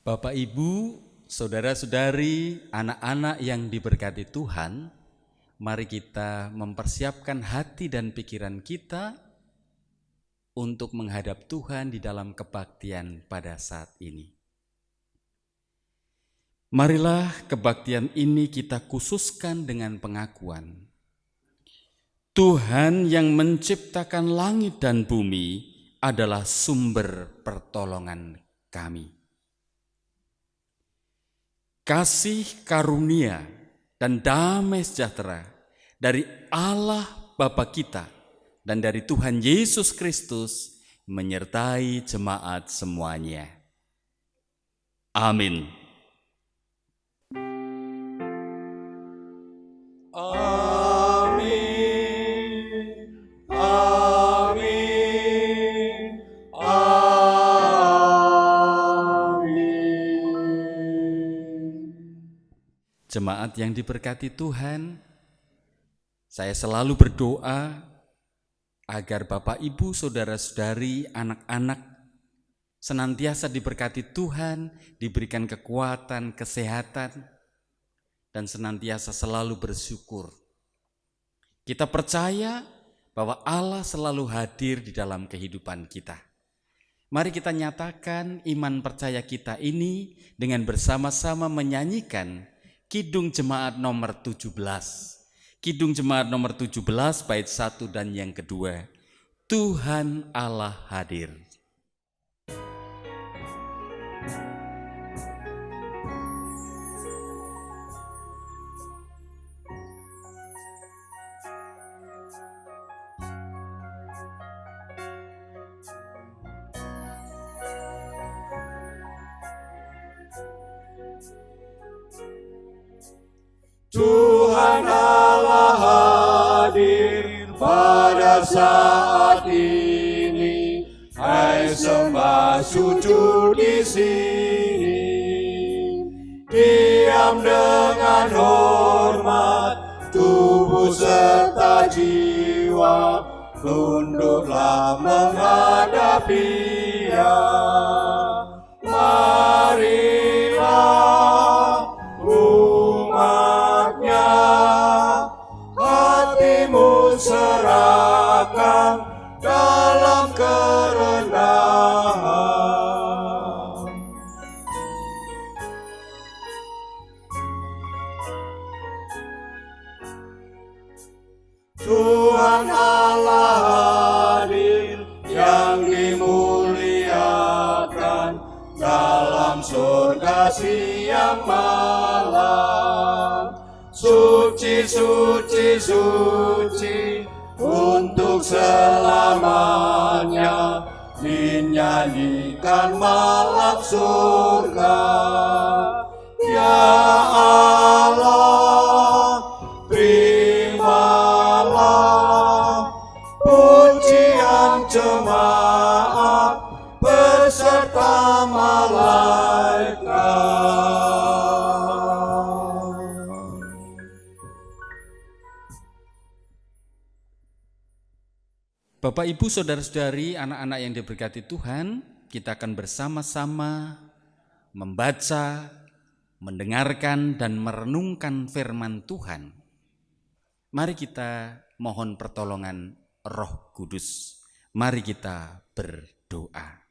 Bapak, Ibu, saudara-saudari, anak-anak yang diberkati Tuhan, mari kita mempersiapkan hati dan pikiran kita untuk menghadap Tuhan di dalam kebaktian pada saat ini. Marilah kebaktian ini kita khususkan dengan pengakuan. Tuhan yang menciptakan langit dan bumi adalah sumber pertolongan kami. Kasih karunia dan damai sejahtera dari Allah Bapa kita dan dari Tuhan Yesus Kristus menyertai jemaat semuanya. Amin. Jemaat yang diberkati Tuhan, saya selalu berdoa agar Bapak, Ibu, saudara-saudari, anak-anak senantiasa diberkati Tuhan, diberikan kekuatan, kesehatan, dan senantiasa selalu bersyukur. Kita percaya bahwa Allah selalu hadir di dalam kehidupan kita. Mari kita nyatakan iman percaya kita ini dengan bersama-sama menyanyikan Kidung Jemaat nomor 17. Kidung Jemaat nomor 17 bait 1 dan yang kedua. Tuhan Allah hadir. Tuhan Allah hadir pada saat ini, hai sembah sujud di sini. Diam dengan hormat, tubuh serta jiwa, tunduklah menghadap Dia. Marilah umatnya, hatimu serahkan dalam kerendahan. Tuhan Allah hadir yang dimuliakan dalam surga siang malam. Suci, suci, suci untuk selamanya, dinyanyikan malak surga. Ya Allah, terimalah pujian jemaat beserta malaikat. Bapak, Ibu, saudara-saudari, anak-anak yang diberkati Tuhan, kita akan bersama-sama membaca, mendengarkan, dan merenungkan firman Tuhan. Mari kita mohon pertolongan Roh Kudus. Mari kita berdoa.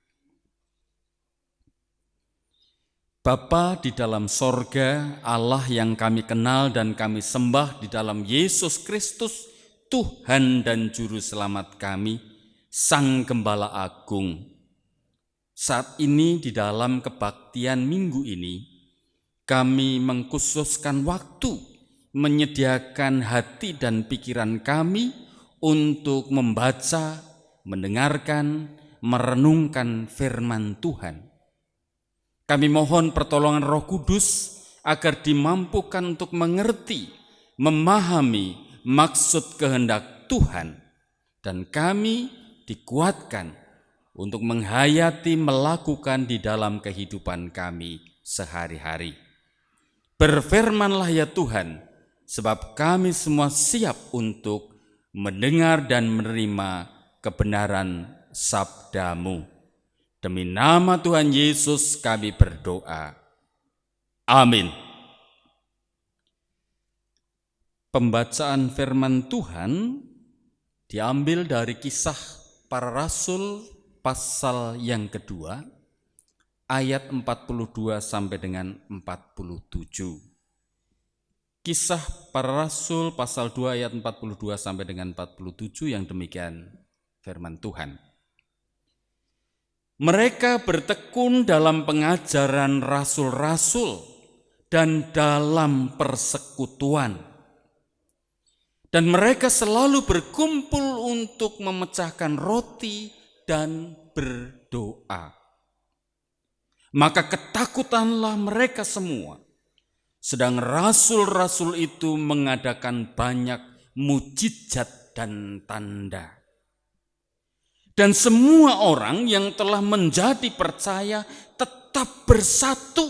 Bapa di dalam sorga, Allah yang kami kenal dan kami sembah di dalam Yesus Kristus, Tuhan dan Juru Selamat kami, Sang Gembala Agung. Saat ini di dalam kebaktian minggu ini, kami mengkhususkan waktu, menyediakan hati dan pikiran kami untuk membaca, mendengarkan, merenungkan firman Tuhan. Kami mohon pertolongan Roh Kudus agar dimampukan untuk mengerti, memahami maksud kehendak Tuhan, dan kami dikuatkan untuk menghayati, melakukan di dalam kehidupan kami sehari-hari. Berfirmanlah ya Tuhan, sebab kami semua siap untuk mendengar dan menerima kebenaran sabda-Mu. Demi nama Tuhan Yesus kami berdoa. Amin. Pembacaan firman Tuhan diambil dari Kisah Para Rasul pasal yang kedua, ayat 42 sampai dengan 47. Kisah Para Rasul pasal 2 ayat 42 sampai dengan 47 yang demikian firman Tuhan. Mereka bertekun dalam pengajaran rasul-rasul dan dalam persekutuan. Dan mereka selalu berkumpul untuk memecahkan roti dan berdoa. Maka ketakutanlah mereka semua. Sedang rasul-rasul itu mengadakan banyak mukjizat dan tanda. Dan semua orang yang telah menjadi percaya tetap bersatu.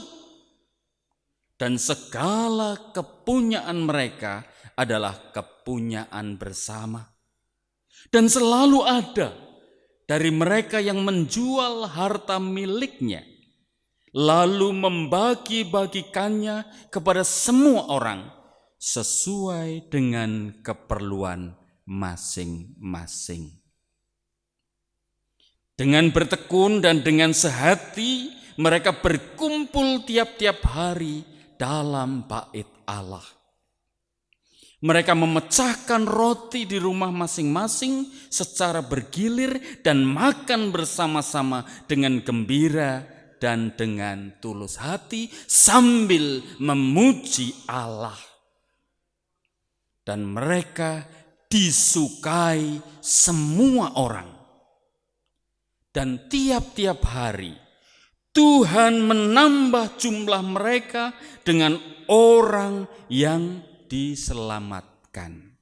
Dan segala kepunyaan mereka adalah kepunyaan bersama. Dan selalu ada dari mereka yang menjual harta miliknya, lalu membagi-bagikannya kepada semua orang sesuai dengan keperluan masing-masing. Dengan bertekun dan dengan sehati, mereka berkumpul tiap-tiap hari dalam bait Allah. Mereka memecahkan roti di rumah masing-masing secara bergilir dan makan bersama-sama dengan gembira dan dengan tulus hati sambil memuji Allah. Dan mereka disukai semua orang. Dan tiap-tiap hari Tuhan menambah jumlah mereka dengan orang yang diselamatkan.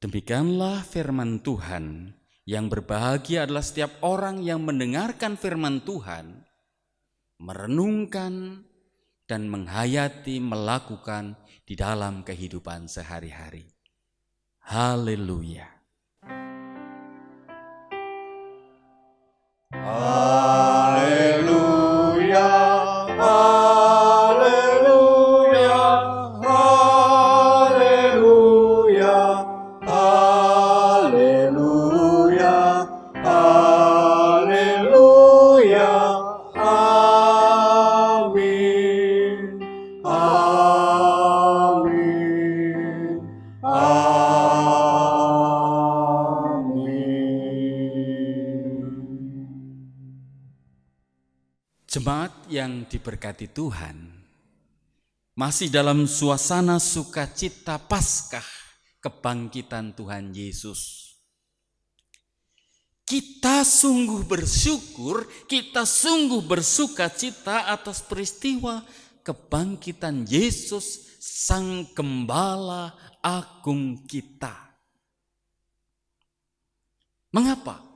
Demikianlah firman Tuhan. Yang berbahagia adalah setiap orang yang mendengarkan firman Tuhan, merenungkan dan menghayati, melakukan di dalam kehidupan sehari-hari. Haleluya. Haleluya, haleluya, haleluya, haleluya, haleluya, amin, amin, Jemaat yang diberkati Tuhan, masih dalam suasana sukacita Paskah kebangkitan Tuhan Yesus. Kita sungguh bersyukur, kita sungguh bersukacita atas peristiwa kebangkitan Yesus, Sang Gembala Agung kita. Mengapa?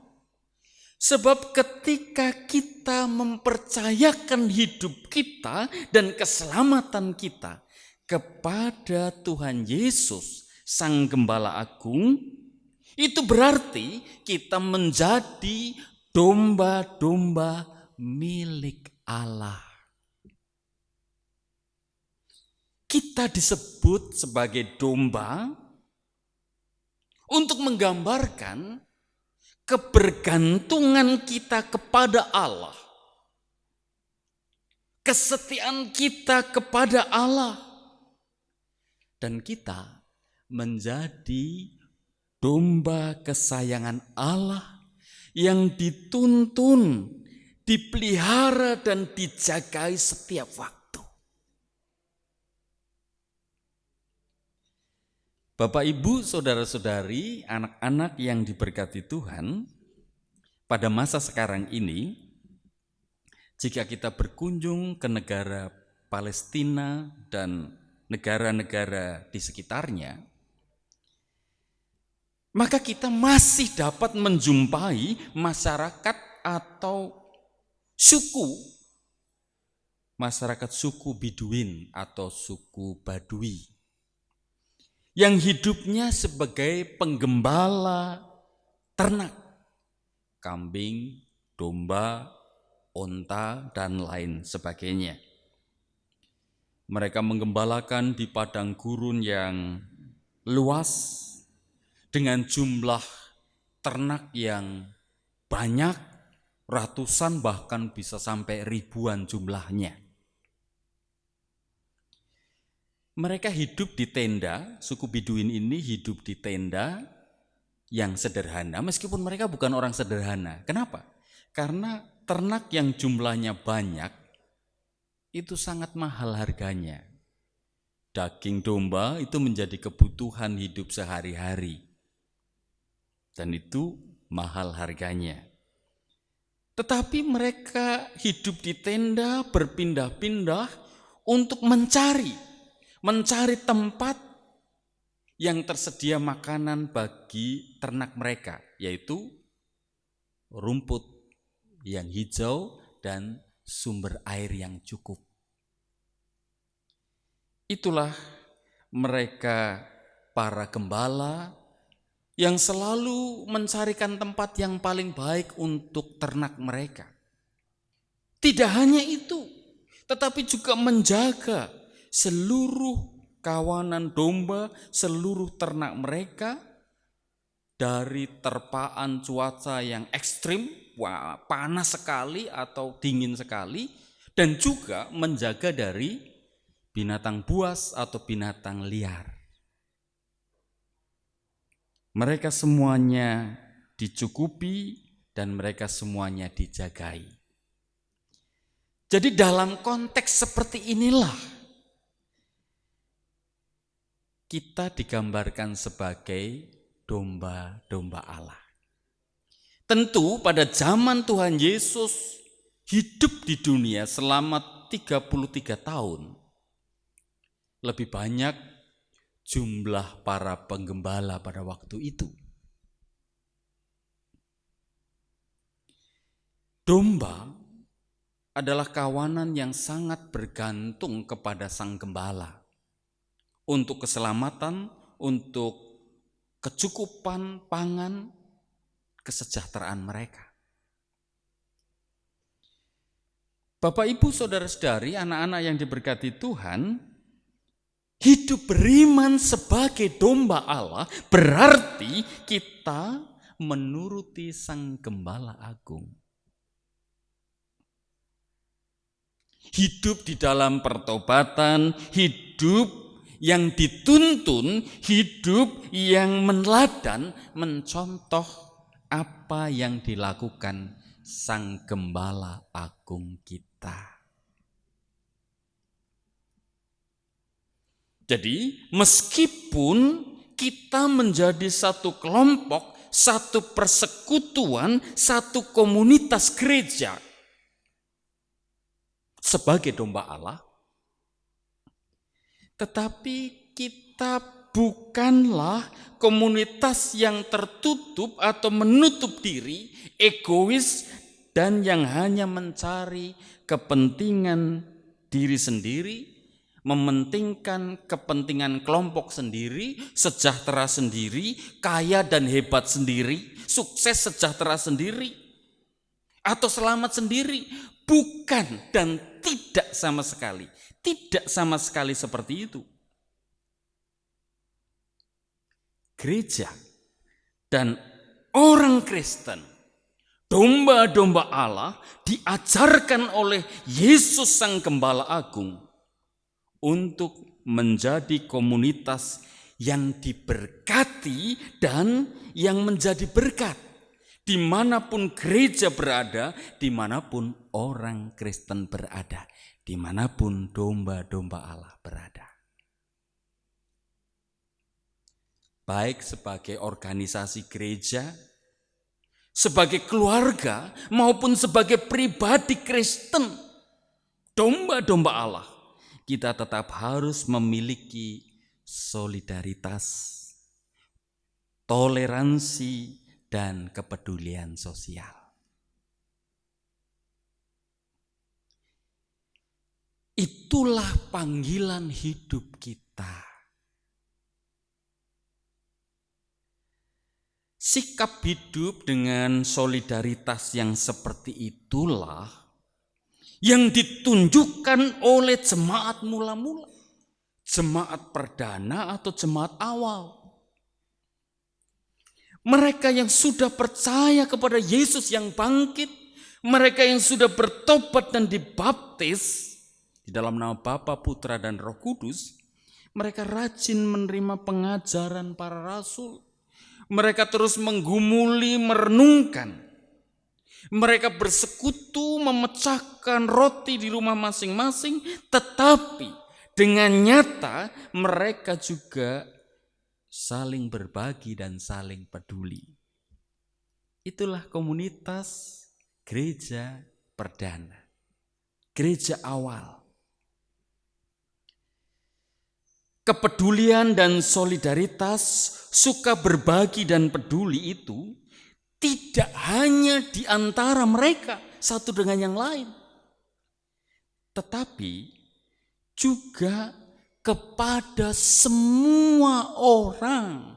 Sebab ketika kita mempercayakan hidup kita dan keselamatan kita kepada Tuhan Yesus, Sang Gembala Agung, itu berarti kita menjadi domba-domba milik Allah. Kita disebut sebagai domba untuk menggambarkan kebergantungan kita kepada Allah, kesetiaan kita kepada Allah, dan kita menjadi domba kesayangan Allah yang dituntun, dipelihara, dan dijagai setiap waktu. Bapak, Ibu, saudara-saudari, anak-anak yang diberkati Tuhan, pada masa sekarang ini, jika kita berkunjung ke negara Palestina dan negara-negara di sekitarnya, maka kita masih dapat menjumpai masyarakat atau suku, masyarakat suku Biduin atau suku Badui, yang hidupnya sebagai penggembala ternak, kambing, domba, onta, dan lain sebagainya. Mereka menggembalakan di padang gurun yang luas dengan jumlah ternak yang banyak, ratusan bahkan bisa sampai ribuan jumlahnya. Mereka hidup di tenda, suku Biduin ini hidup di tenda yang sederhana, meskipun mereka bukan orang sederhana. Kenapa? Karena ternak yang jumlahnya banyak, itu sangat mahal harganya. Daging domba itu menjadi kebutuhan hidup sehari-hari. Dan itu mahal harganya. Tetapi mereka hidup di tenda berpindah-pindah untuk mencari tempat yang tersedia makanan bagi ternak mereka, yaitu rumput yang hijau dan sumber air yang cukup. Itulah mereka para gembala yang selalu mencarikan tempat yang paling baik untuk ternak mereka. Tidak hanya itu, tetapi juga menjaga seluruh kawanan domba, seluruh ternak mereka dari terpaan cuaca yang ekstrim, panas sekali atau dingin sekali, dan juga menjaga dari binatang buas atau binatang liar. Mereka semuanya dicukupi dan mereka semuanya dijagai. Jadi dalam konteks seperti inilah kita digambarkan sebagai domba-domba Allah. Tentu pada zaman Tuhan Yesus hidup di dunia selama 33 tahun, lebih banyak jumlah para penggembala pada waktu itu. Domba adalah kawanan yang sangat bergantung kepada sang gembala untuk keselamatan, untuk kecukupan pangan, kesejahteraan mereka. Bapak, Ibu, saudara-saudari, anak-anak yang diberkati Tuhan, hidup beriman sebagai domba Allah berarti kita menuruti Sang Gembala Agung. Hidup di dalam pertobatan, hidup yang dituntun, hidup yang meneladani, mencontoh apa yang dilakukan Sang Gembala Agung kita. Jadi meskipun kita menjadi satu kelompok, satu persekutuan, satu komunitas gereja sebagai domba Allah, tetapi kita bukanlah komunitas yang tertutup atau menutup diri, egois, dan yang hanya mencari kepentingan diri sendiri, mementingkan kepentingan kelompok sendiri, sejahtera sendiri, kaya dan hebat sendiri, sukses sejahtera sendiri, atau selamat sendiri. Bukan dan tidak sama sekali. Tidak sama sekali seperti itu. Gereja dan orang Kristen, domba-domba Allah, diajarkan oleh Yesus Sang Gembala Agung untuk menjadi komunitas yang diberkati dan yang menjadi berkat. Dimanapun gereja berada, dimanapun orang Kristen berada, dimanapun domba-domba Allah berada. Baik sebagai organisasi gereja, sebagai keluarga, maupun sebagai pribadi Kristen, domba-domba Allah, kita tetap harus memiliki solidaritas, toleransi, dan kepedulian sosial. Itulah panggilan hidup kita. Sikap hidup dengan solidaritas yang seperti itulah yang ditunjukkan oleh jemaat mula-mula, jemaat perdana atau jemaat awal. Mereka yang sudah percaya kepada Yesus yang bangkit, mereka yang sudah bertobat dan dibaptis di dalam nama Bapa, Putra, dan Roh Kudus, mereka rajin menerima pengajaran para rasul. Mereka terus menggumuli, merenungkan. Mereka bersekutu memecahkan roti di rumah masing-masing, tetapi dengan nyata mereka juga saling berbagi dan saling peduli. Itulah komunitas gereja perdana, gereja awal. Kepedulian dan solidaritas, suka berbagi dan peduli itu tidak hanya di antara mereka satu dengan yang lain, tetapi juga kepada semua orang.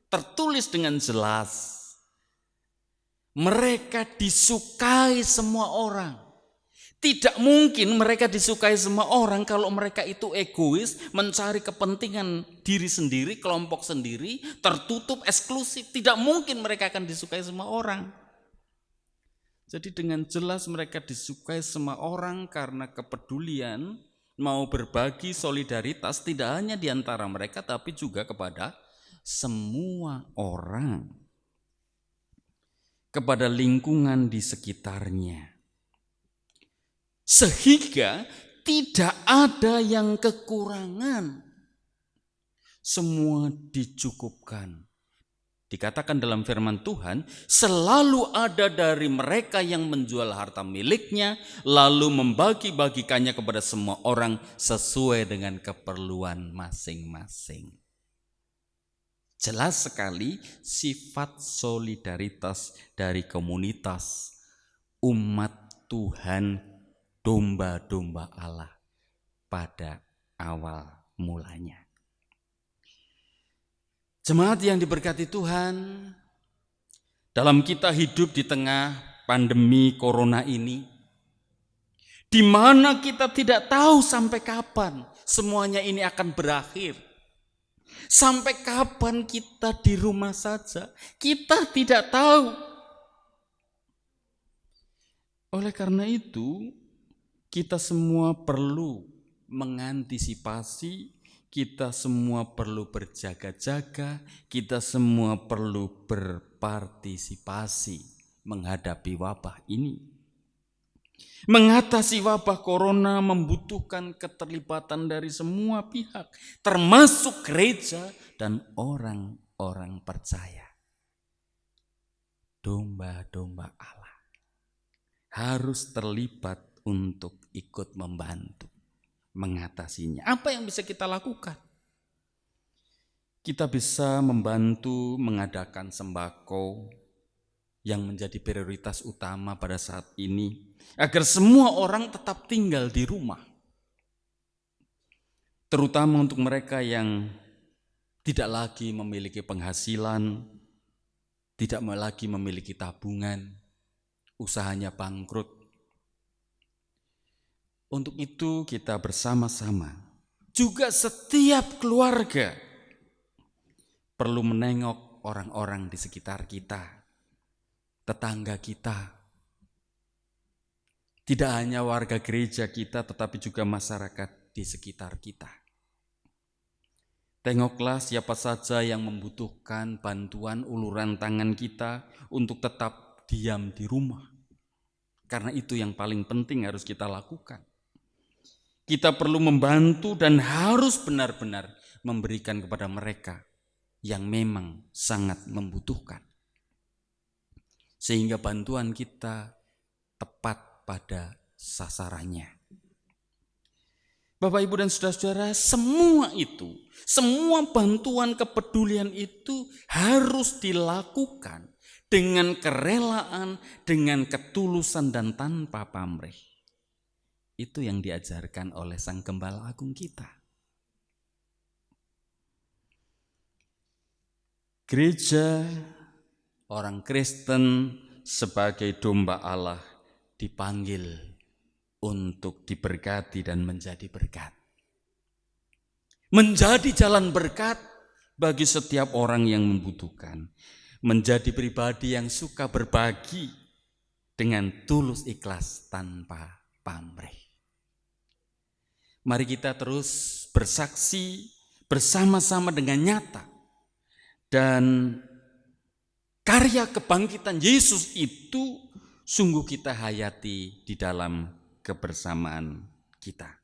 Tertulis dengan jelas, mereka disukai semua orang. Tidak mungkin mereka disukai semua orang kalau mereka itu egois, mencari kepentingan diri sendiri, kelompok sendiri, tertutup, eksklusif. Tidak mungkin mereka akan disukai semua orang. Jadi dengan jelas mereka disukai semua orang karena kepedulian, mau berbagi solidaritas tidak hanya di antara mereka tapi juga kepada semua orang, kepada lingkungan di sekitarnya. Sehingga tidak ada yang kekurangan. Semua dicukupkan. Dikatakan dalam firman Tuhan, selalu ada dari mereka yang menjual harta miliknya, lalu membagi-bagikannya kepada semua orang sesuai dengan keperluan masing-masing. Jelas sekali sifat solidaritas dari komunitas umat Tuhan, domba-domba Allah pada awal mulanya. Jemaat yang diberkati Tuhan, dalam kita hidup di tengah pandemi corona ini, di mana kita tidak tahu sampai kapan semuanya ini akan berakhir. Sampai kapan kita di rumah saja, kita tidak tahu. Oleh karena itu, kita semua perlu mengantisipasi, kita semua perlu berjaga-jaga, kita semua perlu berpartisipasi menghadapi wabah ini. Mengatasi wabah corona membutuhkan keterlibatan dari semua pihak, termasuk gereja dan orang-orang percaya. Domba-domba Allah harus terlibat untuk ikut membantu mengatasinya. Apa yang bisa kita lakukan? Kita bisa membantu mengadakan sembako yang menjadi prioritas utama pada saat ini, agar semua orang tetap tinggal di rumah. Terutama untuk mereka yang tidak lagi memiliki penghasilan, tidak lagi memiliki tabungan, usahanya bangkrut. Untuk itu kita bersama-sama, juga setiap keluarga perlu menengok orang-orang di sekitar kita, tetangga kita. Tidak hanya warga gereja kita, tetapi juga masyarakat di sekitar kita. Tengoklah siapa saja yang membutuhkan bantuan uluran tangan kita untuk tetap diam di rumah. Karena itu yang paling penting harus kita lakukan. Kita perlu membantu dan harus benar-benar memberikan kepada mereka yang memang sangat membutuhkan. Sehingga bantuan kita tepat pada sasarannya. Bapak, Ibu, dan saudara-saudara, semua itu, semua bantuan kepedulian itu harus dilakukan dengan kerelaan, dengan ketulusan dan tanpa pamrih. Itu yang diajarkan oleh Sang Gembala Agung kita. Gereja orang Kristen sebagai domba Allah dipanggil untuk diberkati dan menjadi berkat. Menjadi jalan berkat bagi setiap orang yang membutuhkan. Menjadi pribadi yang suka berbagi dengan tulus ikhlas tanpa pamrih. Mari kita terus bersaksi bersama-sama dengan nyata. Dan karya kebangkitan Yesus itu sungguh kita hayati di dalam kebersamaan kita.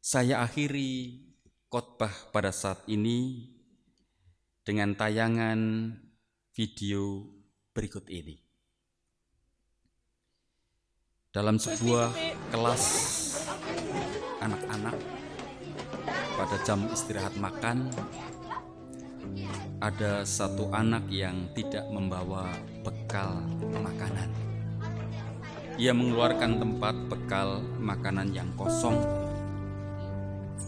Saya akhiri khotbah pada saat ini dengan tayangan video berikut ini. Dalam sebuah kelas anak-anak pada jam istirahat makan, ada satu anak yang tidak membawa bekal makanan. Ia mengeluarkan tempat bekal makanan yang kosong.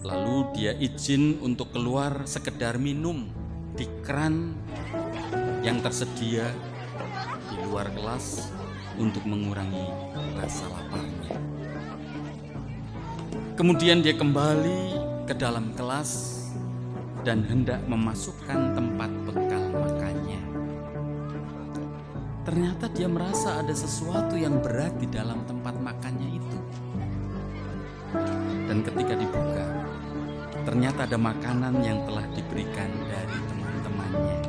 Lalu dia izin untuk keluar sekedar minum di keran yang tersedia di luar kelas untuk mengurangi rasa laparnya. Kemudian dia kembali ke dalam kelas dan hendak memasukkan tempat bekal makannya. Ternyata dia merasa ada sesuatu yang berat di dalam tempat makannya itu. Dan ketika dibuka, ternyata ada makanan yang telah diberikan dari teman-temannya.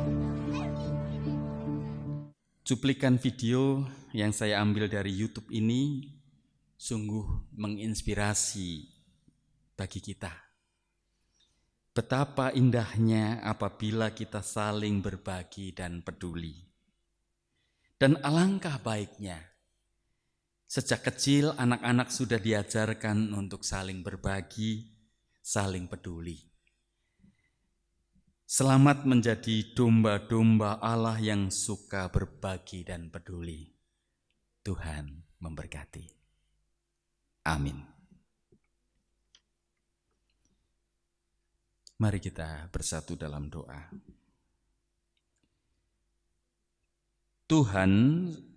Cuplikan video yang saya ambil dari YouTube ini sungguh menginspirasi bagi kita. Betapa indahnya apabila kita saling berbagi dan peduli. Dan alangkah baiknya, sejak kecil anak-anak sudah diajarkan untuk saling berbagi, saling peduli. Selamat menjadi domba-domba Allah yang suka berbagi dan peduli. Tuhan memberkati. Amin. Mari kita bersatu dalam doa. Tuhan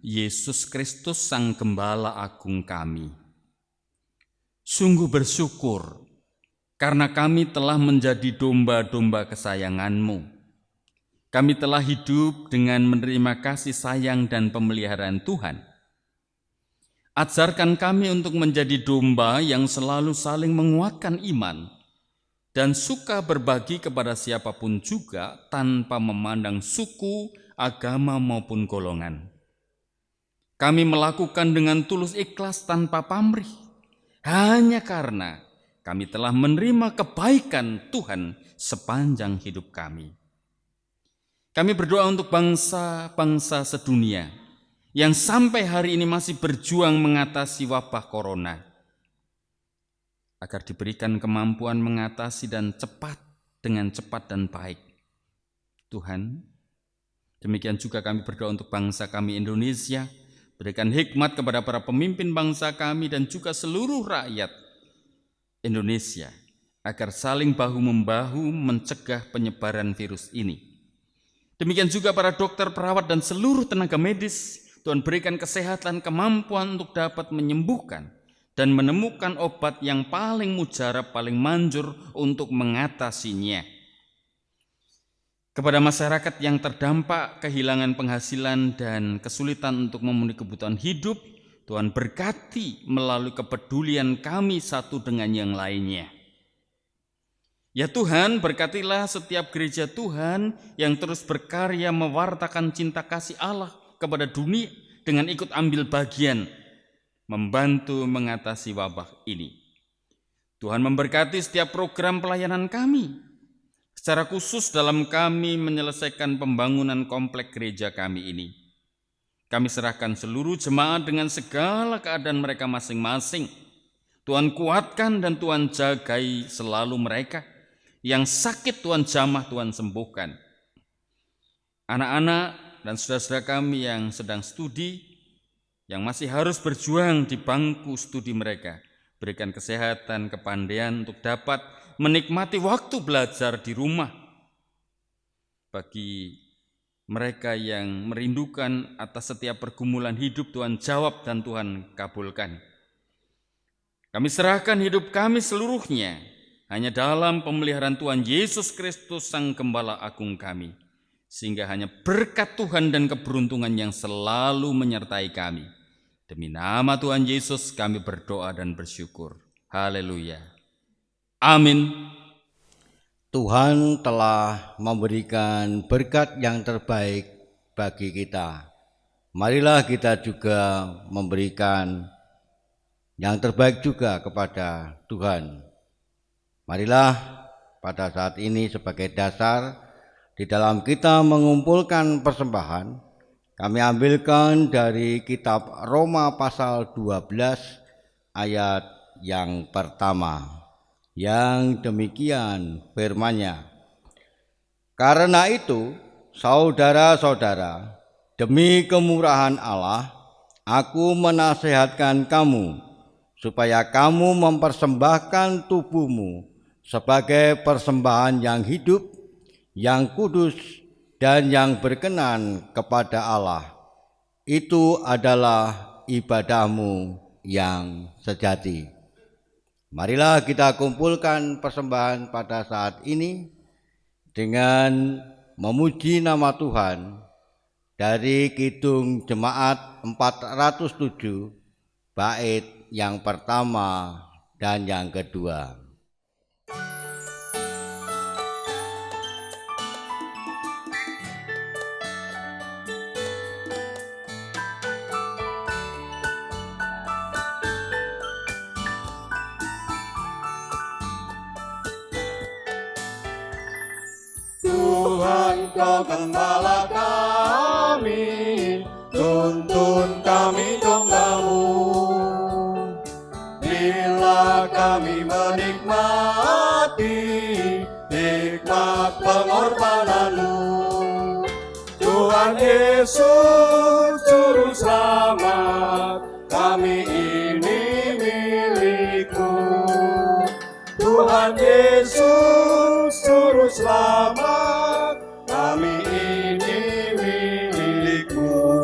Yesus Kristus Sang Gembala Agung kami, sungguh bersyukur karena kami telah menjadi domba-domba kesayangan-Mu. Kami telah hidup dengan menerima kasih sayang dan pemeliharaan Tuhan. Ajarkan kami untuk menjadi domba yang selalu saling menguatkan iman dan suka berbagi kepada siapapun juga tanpa memandang suku, agama maupun golongan. Kami melakukan dengan tulus ikhlas tanpa pamrih, hanya karena kami telah menerima kebaikan Tuhan sepanjang hidup kami. Kami berdoa untuk bangsa-bangsa sedunia yang sampai hari ini masih berjuang mengatasi wabah corona, agar diberikan kemampuan mengatasi dengan cepat dan baik. Tuhan, demikian juga kami berdoa untuk bangsa kami Indonesia, berikan hikmat kepada para pemimpin bangsa kami dan juga seluruh rakyat Indonesia, agar saling bahu-membahu mencegah penyebaran virus ini. Demikian juga para dokter, perawat, dan seluruh tenaga medis, Tuhan berikan kesehatan, kemampuan untuk dapat menyembuhkan dan menemukan obat yang paling mujarab, paling manjur untuk mengatasinya. Kepada masyarakat yang terdampak kehilangan penghasilan dan kesulitan untuk memenuhi kebutuhan hidup, Tuhan berkati melalui kepedulian kami satu dengan yang lainnya. Ya Tuhan, berkatilah setiap gereja Tuhan yang terus berkarya mewartakan cinta kasih Allah kepada dunia dengan ikut ambil bagian membantu mengatasi wabah ini. Tuhan memberkati setiap program pelayanan kami, secara khusus dalam kami menyelesaikan pembangunan komplek gereja kami ini. Kami serahkan seluruh jemaat dengan segala keadaan mereka masing-masing. Tuhan kuatkan dan Tuhan jagai selalu mereka. Yang sakit Tuhan jamah, Tuhan sembuhkan. Anak-anak dan saudara-saudara kami yang sedang studi, yang masih harus berjuang di bangku studi mereka, berikan kesehatan, kepandaian untuk dapat menikmati waktu belajar di rumah. Bagi Mereka yang merindukan atas setiap pergumulan hidup, Tuhan jawab dan Tuhan kabulkan. Kami serahkan hidup kami seluruhnya hanya dalam pemeliharaan Tuhan Yesus Kristus Sang Gembala Agung kami, sehingga hanya berkat Tuhan dan keberuntungan yang selalu menyertai kami. Demi nama Tuhan Yesus kami berdoa dan bersyukur. Haleluya. Amin. Tuhan telah memberikan berkat yang terbaik bagi kita. Marilah kita juga memberikan yang terbaik juga kepada Tuhan. Marilah pada saat ini sebagai dasar di dalam kita mengumpulkan persembahan, kami ambilkan dari kitab Roma pasal 12 ayat yang pertama. Yang demikian firman-Nya. Karena itu, saudara-saudara, demi kemurahan Allah, aku menasihatkan kamu supaya kamu mempersembahkan tubuhmu sebagai persembahan yang hidup, yang kudus, dan yang berkenan kepada Allah. Itu adalah ibadahmu yang sejati. Marilah kita kumpulkan persembahan pada saat ini dengan memuji nama Tuhan dari Kidung Jemaat 407 bait yang pertama dan yang kedua. Tuhan Kau Gembala kami, tuntun kami domba-Mu. Bila kami menikmati hikmat pengorbanan-Mu, Tuhan Yesus Juru Selamat, kami ini milik-Mu. Tuhan Yesus Juru Selamat, kami ini milik-Mu.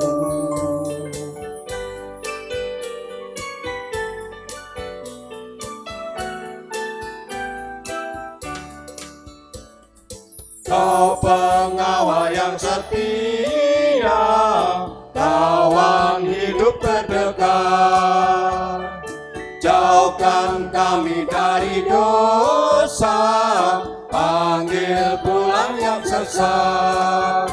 Kau pengawal yang setia, kawan hidup terdekat. Jauhkan kami dari dosa, panggil pulang yang sesat.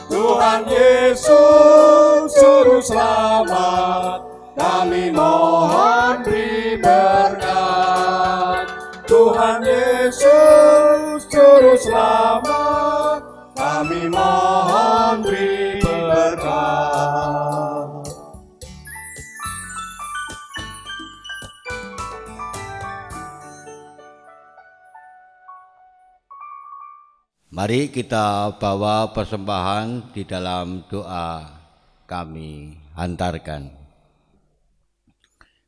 Tuhan Yesus Juru Selamat, kami mohon beri berkat. Tuhan Yesus Juru Selamat, kami mohon beri berkat. Mari kita bawa persembahan di dalam doa kami hantarkan.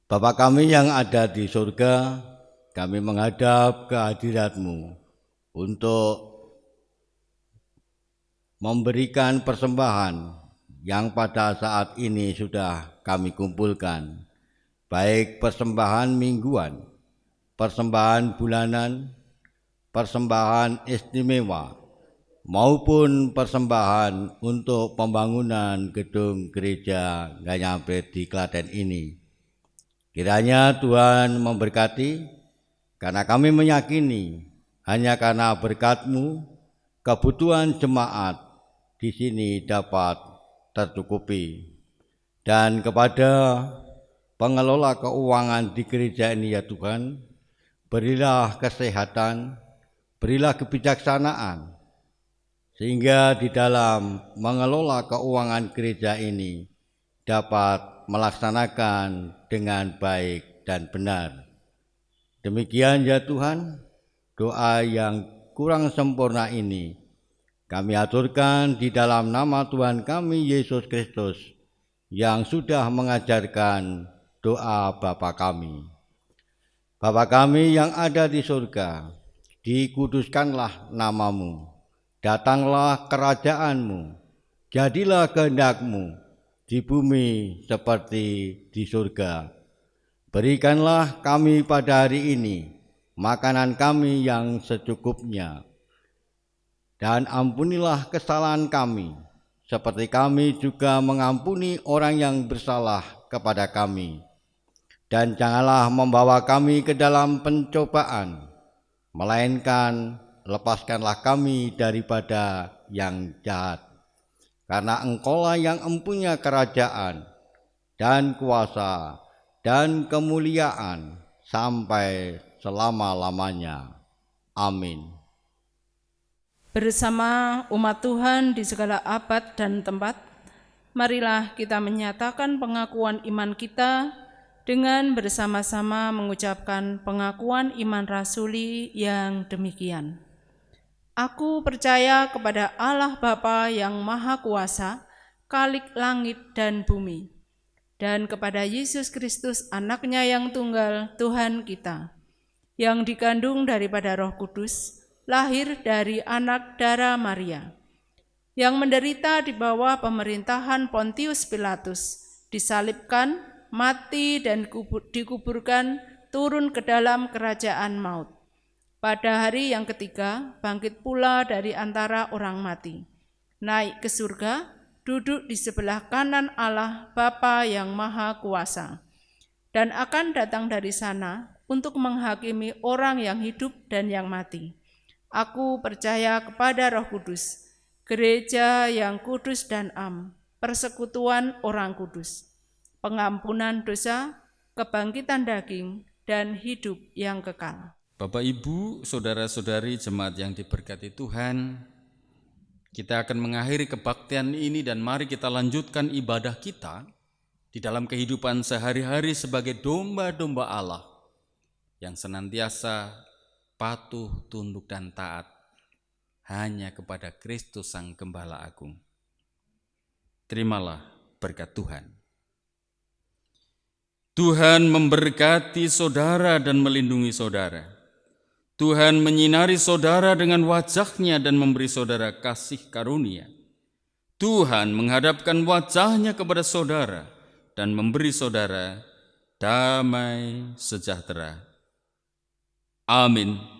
Bapa kami yang ada di surga, kami menghadap ke hadirat-Mu untuk memberikan persembahan yang pada saat ini sudah kami kumpulkan, baik persembahan mingguan, persembahan bulanan, persembahan istimewa, maupun persembahan untuk pembangunan gedung gereja Ganyamprit di Klaten ini. Kiranya Tuhan memberkati, karena kami meyakini hanya karena berkat-Mu kebutuhan jemaat di sini dapat tercukupi. Dan kepada pengelola keuangan di gereja ini ya Tuhan, berilah kesehatan, berilah kebijaksanaan, sehingga di dalam mengelola keuangan gereja ini dapat melaksanakan dengan baik dan benar. Demikian ya Tuhan, doa yang kurang sempurna ini kami aturkan di dalam nama Tuhan kami Yesus Kristus yang sudah mengajarkan doa Bapa kami. Bapa kami yang ada di surga, dikuduskanlah nama-Mu. Datanglah kerajaan-Mu, Jadilah kehendak-Mu di bumi seperti di surga. Berikanlah kami pada hari ini makanan kami yang secukupnya. Dan ampunilah kesalahan kami, seperti kami juga mengampuni orang yang bersalah kepada kami. Dan janganlah membawa kami ke dalam pencobaan, melainkan lepaskanlah kami daripada yang jahat. Karena Engkaulah yang empunya kerajaan dan kuasa dan kemuliaan sampai selama-lamanya. Amin. Bersama umat Tuhan di segala abad dan tempat, marilah kita menyatakan pengakuan iman kita dengan bersama-sama mengucapkan pengakuan iman rasuli yang demikian. Aku percaya kepada Allah Bapa yang Maha Kuasa, Khalik langit dan bumi, dan kepada Yesus Kristus anaknya yang tunggal, Tuhan kita, yang dikandung daripada Roh Kudus, lahir dari anak darah Maria, yang menderita di bawah pemerintahan Pontius Pilatus, disalibkan, mati dan dikuburkan, turun ke dalam kerajaan maut. Pada hari yang ketiga, bangkit pula dari antara orang mati, naik ke surga, duduk di sebelah kanan Allah Bapa yang Maha Kuasa, dan akan datang dari sana untuk menghakimi orang yang hidup dan yang mati. Aku percaya kepada Roh Kudus, gereja yang kudus dan am, persekutuan orang kudus, pengampunan dosa, kebangkitan daging, dan hidup yang kekal. Bapak, Ibu, saudara-saudari jemaat yang diberkati Tuhan, kita akan mengakhiri kebaktian ini dan mari kita lanjutkan ibadah kita di dalam kehidupan sehari-hari sebagai domba-domba Allah yang senantiasa patuh, tunduk, dan taat hanya kepada Kristus Sang Gembala Agung. Terimalah berkat Tuhan. Tuhan memberkati saudara dan melindungi saudara. Tuhan menyinari saudara dengan wajah-Nya dan memberi saudara kasih karunia. Tuhan menghadapkan wajah-Nya kepada saudara dan memberi saudara damai sejahtera. Amin.